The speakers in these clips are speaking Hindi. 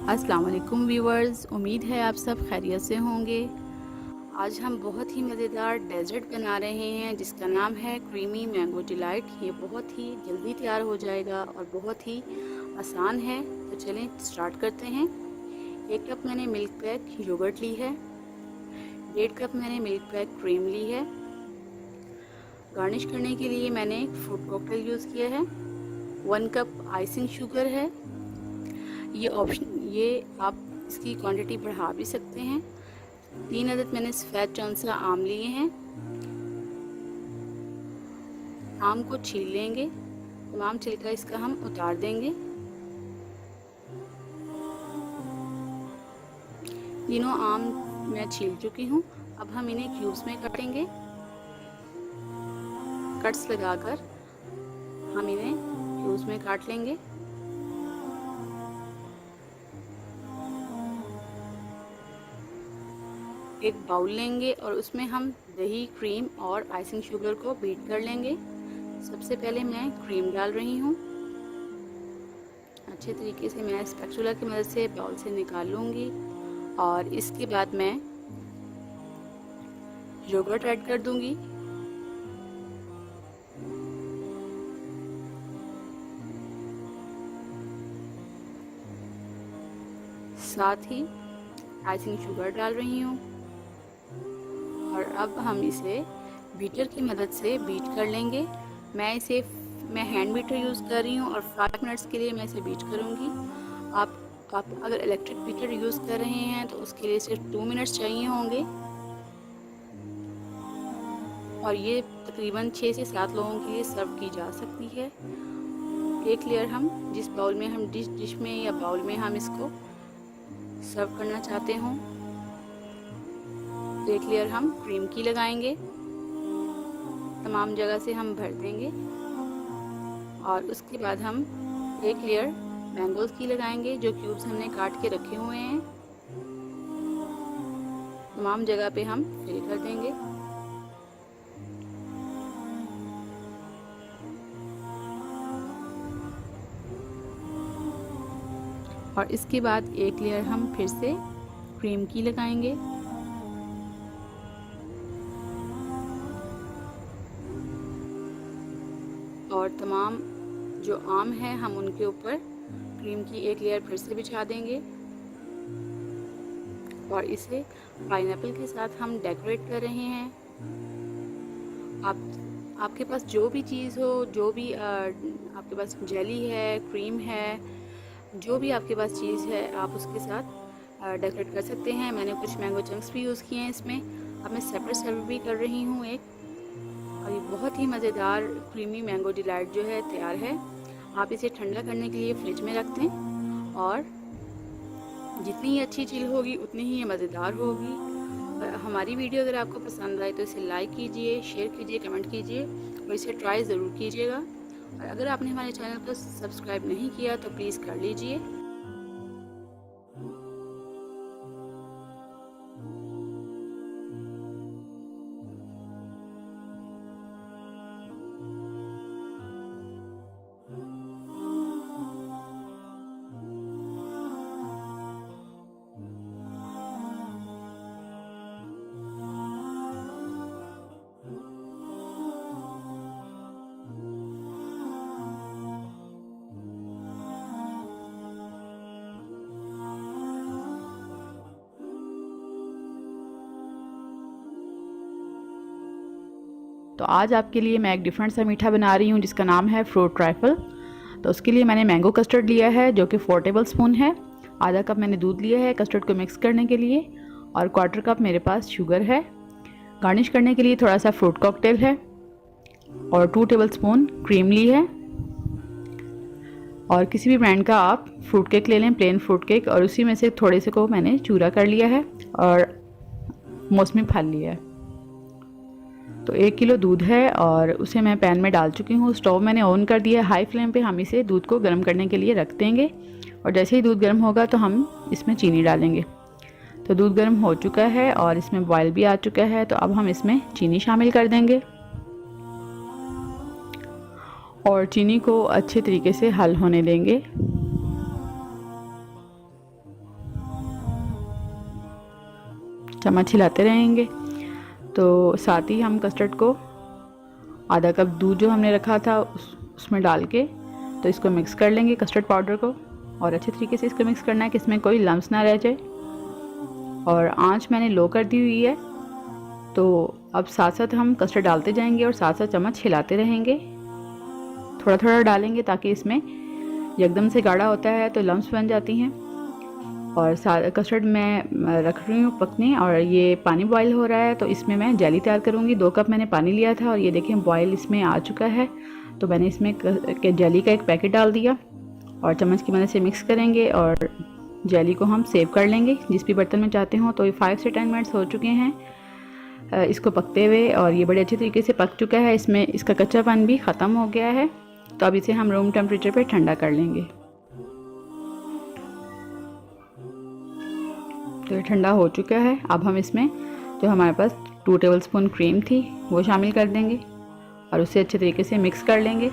अस्सलाम वालेकुम व्यूअर्स, उम्मीद है आप सब खैरियत से होंगे। आज हम बहुत ही मज़ेदार डेज़र्ट बना रहे हैं जिसका नाम है क्रीमी मैंगो डिलाइट। ये बहुत ही जल्दी तैयार हो जाएगा और बहुत ही आसान है। तो चलें स्टार्ट करते हैं। 1 कप मैंने मिल्क पैक योगर्ट ली है, 1.5 कप मैंने मिल्क पैक क्रीम ली है। गार्निश करने के लिए मैंने एक फ्रूट कॉकटेल यूज़ किया है। 1 कप आइसिंग शुगर है। ये आप इसकी क्वांटिटी बढ़ा भी सकते हैं। 3 अदद मैंने सफ़ेद चौंसा आम लिए हैं। आम को छील लेंगे, तमाम छिलका इसका हम उतार देंगे। तीनों आम मैं छील चुकी हूँ। अब हम इन्हें क्यूब्स में काटेंगे। कट्स लगाकर हम इन्हें क्यूब्स में काट लेंगे। एक बाउल लेंगे और उसमें हम दही, क्रीम और आइसिंग शुगर को बीट कर लेंगे। सबसे पहले मैं क्रीम डाल रही हूँ। अच्छे तरीके से मैं स्पैचुला की मदद से बाउल से निकाल लूँगी और इसके बाद मैं योगर्ट ऐड कर दूँगी। साथ ही आइसिंग शुगर डाल रही हूँ और अब हम इसे बीटर की मदद से बीट कर लेंगे। मैं हैंड बीटर यूज़ कर रही हूँ और 5 मिनट्स के लिए मैं इसे बीट करूँगी। आप अगर इलेक्ट्रिक बीटर यूज़ कर रहे हैं तो उसके लिए सिर्फ 2 मिनट्स चाहिए होंगे और ये तकरीबन 6 से 7 लोगों के लिए सर्व की जा सकती है। एक लेयर हम जिस बाउल में हम डिश में या बाउल में हम इसको सर्व करना चाहते हों, एक लेयर हम क्रीम की लगाएंगे। तमाम जगह से हम भर देंगे और उसके बाद हम एक लेयर मैंगोज़ की लगाएंगे जो क्यूब्स हमने काट के रखे हुए हैं। तमाम जगह पे हम फिल कर देंगे। और इसके बाद एक लेयर हम फिर से क्रीम की लगाएंगे और तमाम जो आम हैं हम उनके ऊपर क्रीम की एक लेयर फिर से बिछा देंगे और इसे पाइनएप्पल के साथ हम डेकोरेट कर रहे हैं। आपके पास जो भी चीज़ हो, जो भी आपके पास जेली है, क्रीम है, जो भी आपके पास चीज़ है आप उसके साथ डेकोरेट कर सकते हैं। मैंने कुछ मैंगो चंक्स भी यूज़ किए हैं इसमें। अब मैं सेपरेट सर्व भी कर रही हूँ एक, और ये बहुत ही मज़ेदार क्रीमी मैंगो डिलाइट जो है तैयार है। आप इसे ठंडा करने के लिए फ्रिज में रख दें और जितनी ही अच्छी चिल होगी उतनी ही ये मज़ेदार होगी। हमारी वीडियो अगर आपको पसंद आए तो इसे लाइक कीजिए, शेयर कीजिए, कमेंट कीजिए और इसे ट्राई ज़रूर कीजिएगा। और अगर आपने हमारे चैनल को सब्सक्राइब नहीं किया तो प्लीज़ कर लीजिए। तो आज आपके लिए मैं एक डिफरेंट सा मीठा बना रही हूँ जिसका नाम है फ्रूट ट्राइफल। तो उसके लिए मैंने मैंगो कस्टर्ड लिया है जो कि 4 टेबल स्पून है। आधा कप मैंने दूध लिया है कस्टर्ड को मिक्स करने के लिए और 1/4 कप मेरे पास शुगर है। गार्निश करने के लिए थोड़ा सा फ्रूट कॉकटेल है और 2 टेबल स्पून क्रीम ली है। और किसी भी ब्रांड का आप फ्रूट केक ले लें, प्लेन फ्रूट केक, और उसी में से थोड़े से को मैंने चूरा कर लिया है और मौसमी फल लिया है। तो 1 किलो दूध है और उसे मैं पैन में डाल चुकी हूँ। स्टोव मैंने ऑन कर दिया है। हाई फ्लेम पे हम इसे दूध को गर्म करने के लिए रख देंगे और जैसे ही दूध गर्म होगा तो हम इसमें चीनी डालेंगे। तो दूध गर्म हो चुका है और इसमें बॉयल भी आ चुका है। तो अब हम इसमें चीनी शामिल कर देंगे और चीनी को अच्छे तरीके से हल होने देंगे। चम्मच हिलाते रहेंगे। तो साथ ही हम कस्टर्ड को आधा कप दूध जो हमने रखा था उसमें डाल के तो इसको मिक्स कर लेंगे कस्टर्ड पाउडर को, और अच्छे तरीके से इसको मिक्स करना है कि इसमें कोई लम्स ना रह जाए। और आंच मैंने लो कर दी हुई है। तो अब साथ साथ हम कस्टर्ड डालते जाएंगे और साथ साथ चम्मच हिलाते रहेंगे, थोड़ा थोड़ा डालेंगे ताकि इसमें एकदम से गाढ़ा होता है तो लम्स बन जाती हैं। और कस्टर्ड मैं रख रही हूँ पकने, और ये पानी बॉईल हो रहा है तो इसमें मैं जेली तैयार करूँगी। 2 कप मैंने पानी लिया था और ये देखिए बॉईल इसमें आ चुका है। तो मैंने इसमें जेली का एक पैकेट डाल दिया और चम्मच की मदद से मिक्स करेंगे और जेली को हम सेव कर लेंगे जिस भी बर्तन में चाहते हो। तो ये 5 से 10 मिनट्स हो चुके हैं इसको पकते हुए, और ये बड़े अच्छे तरीके से पक चुका है। इसमें इसका कच्चापन भी ख़त्म हो गया है। तो अब इसे हम रूम टेम्परेचर पे ठंडा कर लेंगे। तो ये ठंडा हो चुका है। अब हम इसमें जो हमारे पास 2 टेबलस्पून क्रीम थी वो शामिल कर देंगे और उसे अच्छे तरीके से मिक्स कर लेंगे।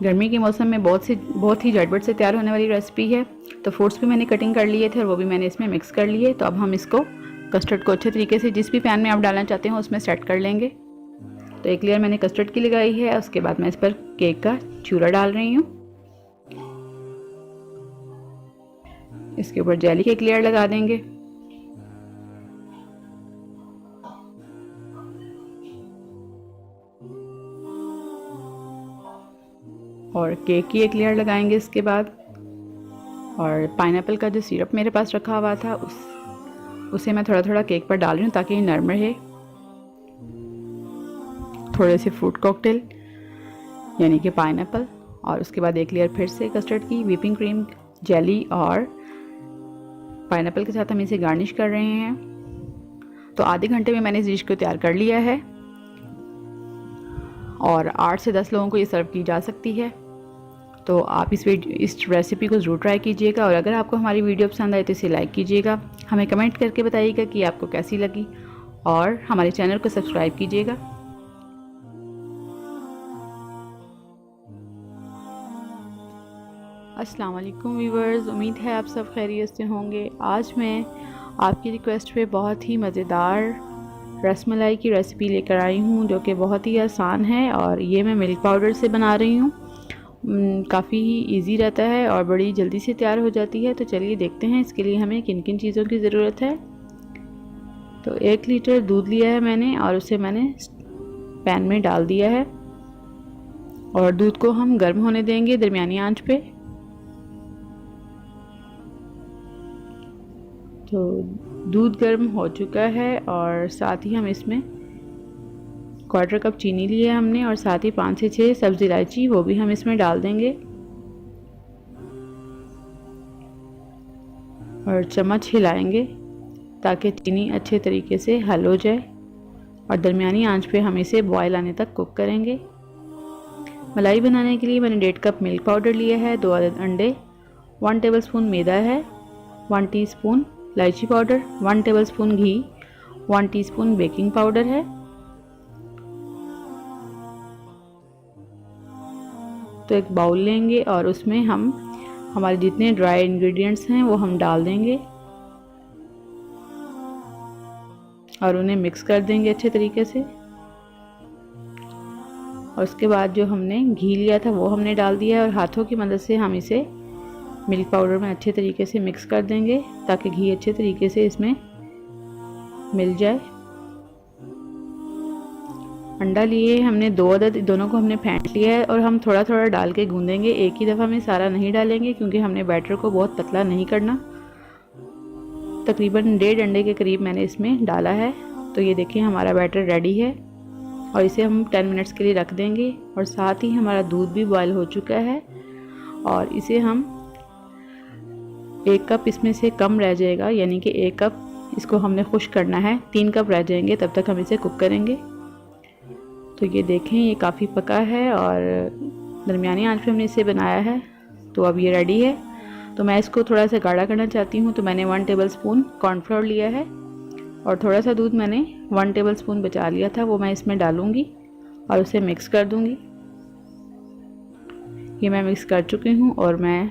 गर्मी के मौसम में बहुत ही झटपट से तैयार होने वाली रेसिपी है। तो फ्रूट्स भी मैंने कटिंग कर लिए थे और वो भी मैंने इसमें मिक्स कर लिए। तो अब हम इसको कस्टर्ड को अच्छे तरीके से जिस भी पैन में आप डालना चाहते हो उसमें सेट कर लेंगे। तो एक लेयर मैंने कस्टर्ड की लगाई है, उसके बाद मैं इस पर केक का चूरा डाल रही हूँ। इसके ऊपर जेली की एक लेयर लगा देंगे और केक की एक लेयर लगाएंगे इसके बाद। और पाइनएप्पल का जो सिरप मेरे पास रखा हुआ था उसे मैं थोड़ा थोड़ा केक पर डाल रही हूँ ताकि ये नरम रहे। थोड़े से फ्रूट कॉकटेल यानी कि पाइनएप्पल, और उसके बाद एक लेयर फिर से कस्टर्ड की, व्हिपिंग क्रीम, जेली और पाइनएप्पल के साथ हम इसे गार्निश कर रहे हैं। तो आधे घंटे में मैंने इस डिश को तैयार कर लिया है और 8 से 10 लोगों को ये सर्व की जा सकती है। तो आप इस रेसिपी को ज़रूर ट्राई कीजिएगा, और अगर आपको हमारी वीडियो पसंद आए तो इसे लाइक कीजिएगा, हमें कमेंट करके बताइएगा कि आपको कैसी लगी, और हमारे चैनल को सब्सक्राइब कीजिएगा। अस्सलाम वालेकुम व्यूअर्स, उम्मीद है आप सब खैरियत से होंगे। आज मैं आपकी रिक्वेस्ट पे बहुत ही मज़ेदार रसमलाई की रेसिपी लेकर आई हूँ जो कि बहुत ही आसान है, और ये मैं मिल्क पाउडर से बना रही हूँ। काफ़ी इजी रहता है और बड़ी जल्दी से तैयार हो जाती है। तो चलिए देखते हैं इसके लिए हमें किन किन चीज़ों की ज़रूरत है। तो 1 लीटर दूध लिया है मैंने और उसे मैंने पैन में डाल दिया है, और दूध को हम गर्म होने देंगे दरमियानी आंच पे। तो दूध गर्म हो चुका है और साथ ही हम इसमें 1/4 कप चीनी लिए हमने, और साथ ही 5 से 6 सब्ज़ इलायची वो भी हम इसमें डाल देंगे, और चम्मच हिलाएंगे ताकि चीनी अच्छे तरीके से हल हो जाए, और दरमियानी आंच पे हम इसे बॉयल आने तक कुक करेंगे। मलाई बनाने के लिए मैंने 1.5 कप मिल्क पाउडर लिया है, 2 अंडे, 1 टेबलस्पून मैदा है, 1 टीस्पून इलायची पाउडर, 1 टेबलस्पून घी, 1 टीस्पून बेकिंग पाउडर है। तो एक बाउल लेंगे और उसमें हम हमारे जितने ड्राई इंग्रेडिएंट्स हैं वो हम डाल देंगे और उन्हें मिक्स कर देंगे अच्छे तरीके से। और उसके बाद जो हमने घी लिया था वो हमने डाल दिया है, और हाथों की मदद से हम इसे मिल्क पाउडर में अच्छे तरीके से मिक्स कर देंगे ताकि घी अच्छे तरीके से इसमें मिल जाए। अंडा लिए हमने 2 अदद, दोनों को हमने फेंट लिया है और हम थोड़ा थोड़ा डाल के गूंदेंगे, एक ही दफ़ा में सारा नहीं डालेंगे क्योंकि हमने बैटर को बहुत पतला नहीं करना। तकरीबन 1.5 अंडे के करीब मैंने इसमें डाला है। तो ये देखिए हमारा बैटर रेडी है और इसे हम 10 मिनट्स के लिए रख देंगे। और साथ ही हमारा दूध भी बॉयल हो चुका है और इसे हम 1 कप इसमें से कम रह जाएगा, यानी कि 1 कप इसको हमने खुश करना है, 3 कप रह जाएंगे, तब तक हम इसे कुक करेंगे। तो ये देखें ये काफ़ी पका है और दरमियानी आंच पे हमने इसे बनाया है। तो अब ये रेडी है। तो मैं इसको थोड़ा सा गाढ़ा करना चाहती हूँ, तो मैंने 1 टेबलस्पून कॉर्नफ्लोर लिया है और थोड़ा सा दूध मैंने 1 टेबलस्पून बचा लिया था, वो मैं इसमें डालूँगी और उसे मिक्स कर दूँगी। ये मैं मिक्स कर चुकी हूँ और मैं